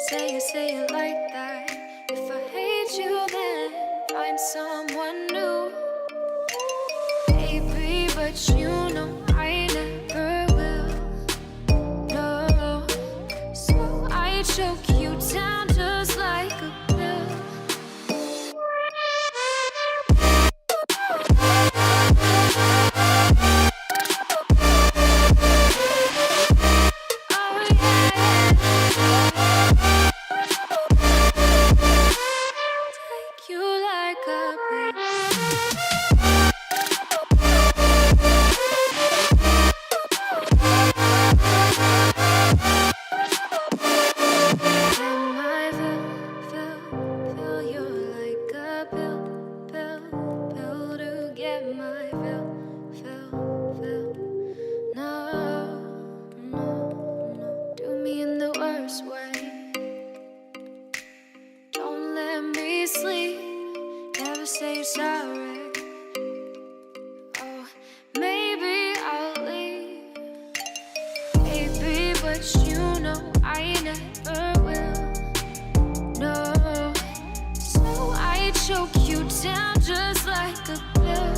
Say it like that. If I hate you, then find someone new. Baby, but you know I never will. No, so I choke you down just like a pill. Say sorry. Oh, maybe I'll leave. Baby, but you know I never will. No, so I choke you down just like a pill.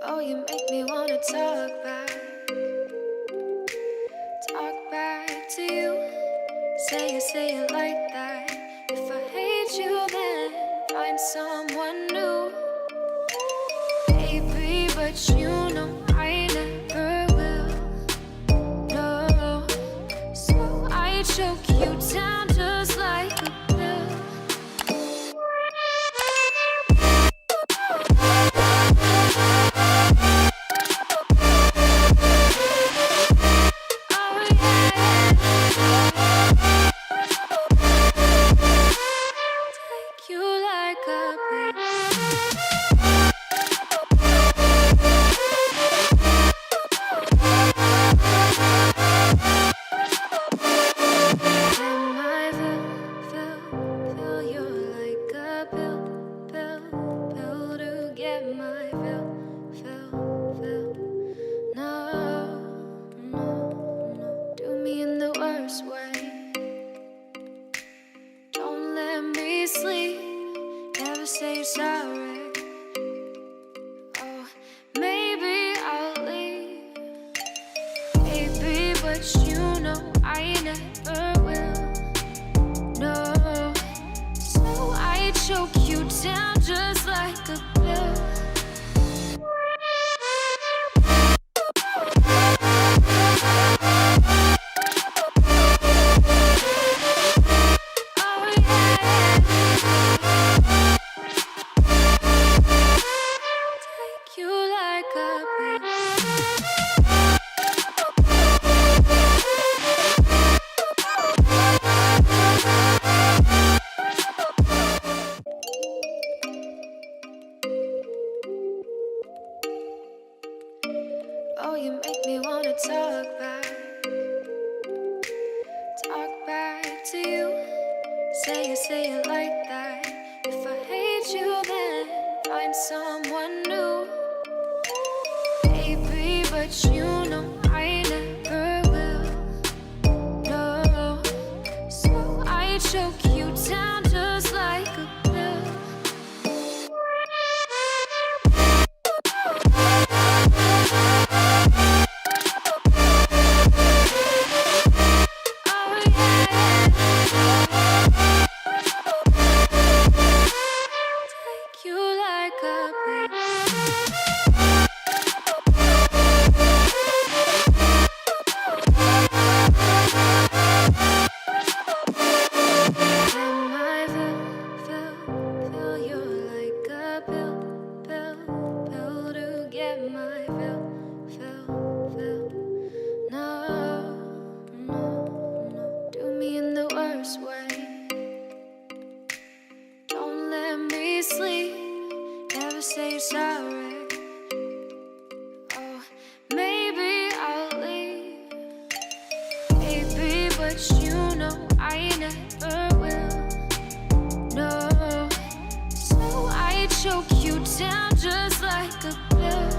Oh, you make me wanna talk back to you. Say it like that. If I hate you, then find someone new. Baby, but you know I never will. No, so I choke you down just like a pill. Say sorry. Oh, maybe I'll leave. Baby, but you know I never will. No, so I choke you down just like a pill. Oh, you make me wanna talk back to you. Say it like that. If I hate you, then find someone new. Baby, but you know I never will. No, so I choke you down just like a pill. Take you like a pill. baby, but you know I never will. No, so I choke you down just like a pill.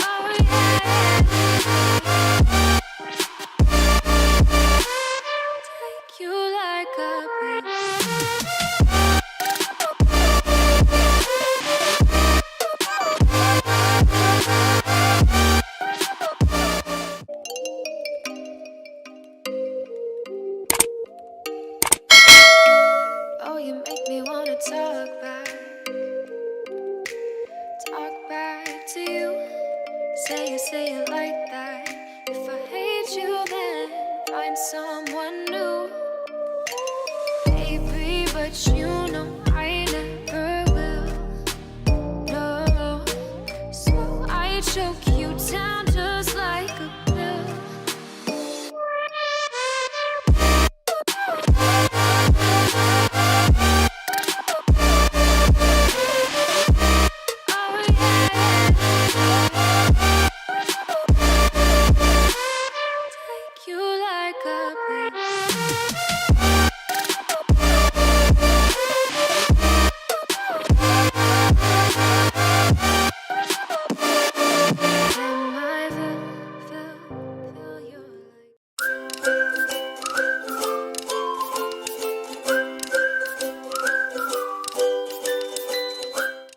Oh yeah, take you like a pill. Oh, you make me wanna talk back.